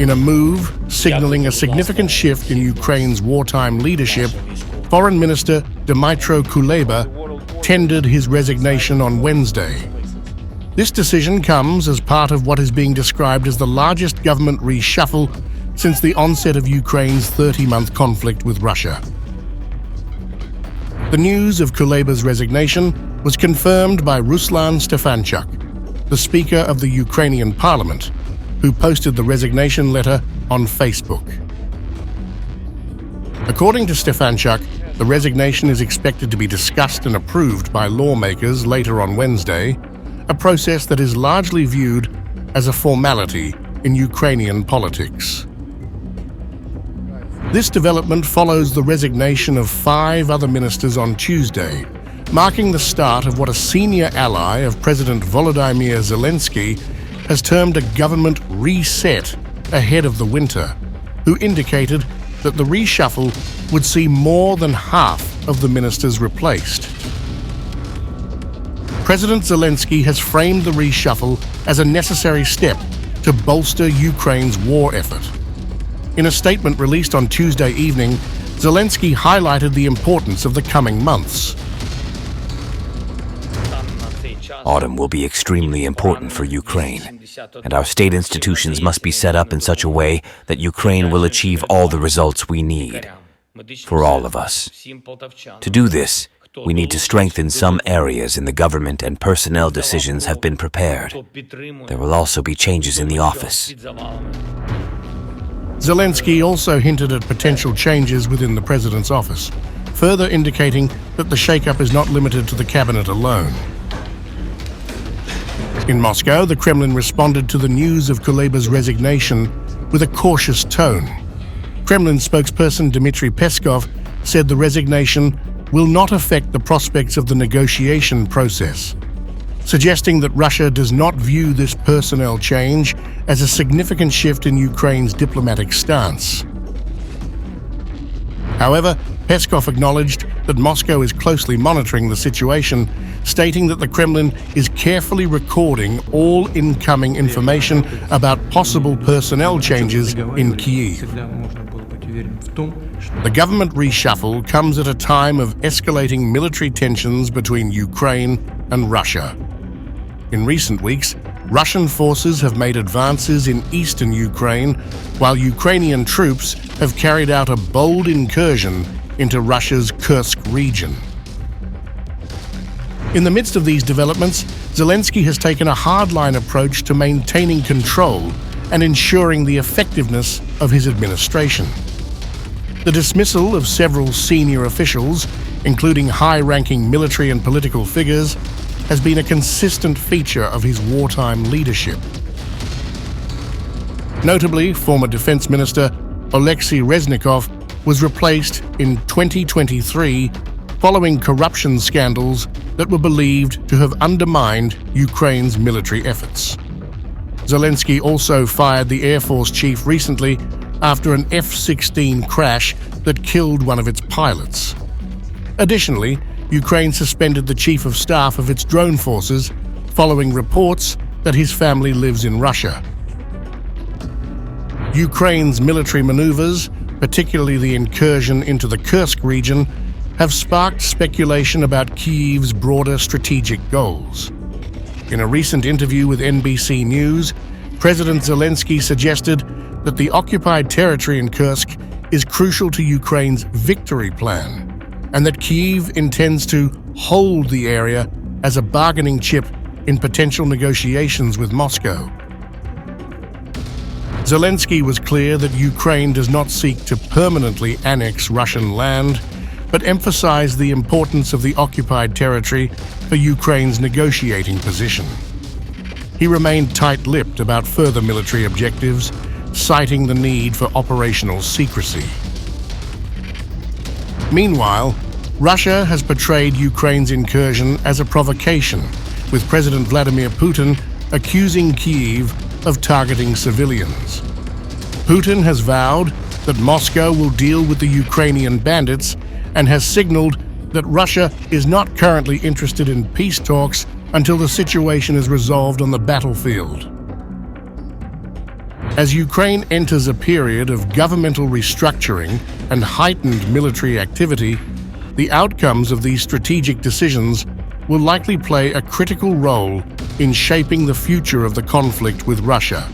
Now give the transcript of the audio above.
In a move signaling a significant shift in Ukraine's wartime leadership, Foreign Minister Dmytro Kuleba tendered his resignation on Wednesday. This decision comes as part of what is being described as the largest government reshuffle since the onset of Ukraine's 30-month conflict with Russia. The news of Kuleba's resignation was confirmed by Ruslan Stefanchuk, the Speaker of the Ukrainian Parliament, who posted the resignation letter on Facebook. According to Stefanchuk, the resignation is expected to be discussed and approved by lawmakers later on Wednesday, a process that is largely viewed as a formality in Ukrainian politics. This development follows the resignation of 5 other ministers on Tuesday, marking the start of what a senior ally of President Volodymyr Zelenskiy has termed a government reset ahead of the winter, who indicated that the reshuffle would see more than half of the ministers replaced. President Zelensky has framed the reshuffle as a necessary step to bolster Ukraine's war effort. In a statement released on Tuesday evening, Zelensky highlighted the importance of the coming months. Autumn will be extremely important for Ukraine, and our state institutions must be set up in such a way that Ukraine will achieve all the results we need, for all of us. To do this, we need to strengthen some areas in the government, and personnel decisions have been prepared. There will also be changes in the office. Zelensky also hinted at potential changes within the president's office, further indicating that the shakeup is not limited to the cabinet alone. In Moscow, the Kremlin responded to the news of Kuleba's resignation with a cautious tone. Kremlin spokesperson Dmitry Peskov said the resignation will not affect the prospects of the negotiation process, suggesting that Russia does not view this personnel change as a significant shift in Ukraine's diplomatic stance. However, Peskov acknowledged that Moscow is closely monitoring the situation, stating that the Kremlin is carefully recording all incoming information about possible personnel changes in Kyiv. The government reshuffle comes at a time of escalating military tensions between Ukraine and Russia. In recent weeks, Russian forces have made advances in eastern Ukraine, while Ukrainian troops have carried out a bold incursion into Russia's Kursk region. In the midst of these developments, Zelensky has taken a hardline approach to maintaining control and ensuring the effectiveness of his administration. The dismissal of several senior officials, including high-ranking military and political figures, has been a consistent feature of his wartime leadership. Notably, former Defense Minister Oleksiy Reznikov was replaced in 2023 following corruption scandals that were believed to have undermined Ukraine's military efforts. Zelensky also fired the Air Force chief recently after an F-16 crash that killed one of its pilots. Additionally, Ukraine suspended the chief of staff of its drone forces following reports that his family lives in Russia. Ukraine's military maneuvers, particularly the incursion into the Kursk region, have sparked speculation about Kyiv's broader strategic goals. In a recent interview with NBC News, President Zelensky suggested that the occupied territory in Kursk is crucial to Ukraine's victory plan, and that Kyiv intends to hold the area as a bargaining chip in potential negotiations with Moscow. Zelensky was clear that Ukraine does not seek to permanently annex Russian land, but emphasized the importance of the occupied territory for Ukraine's negotiating position. He remained tight-lipped about further military objectives, citing the need for operational secrecy. Meanwhile, Russia has portrayed Ukraine's incursion as a provocation, with President Vladimir Putin accusing Kyiv of targeting civilians. Putin has vowed that Moscow will deal with the Ukrainian bandits and has signaled that Russia is not currently interested in peace talks until the situation is resolved on the battlefield. As Ukraine enters a period of governmental restructuring and heightened military activity, the outcomes of these strategic decisions will likely play a critical role in shaping the future of the conflict with Russia.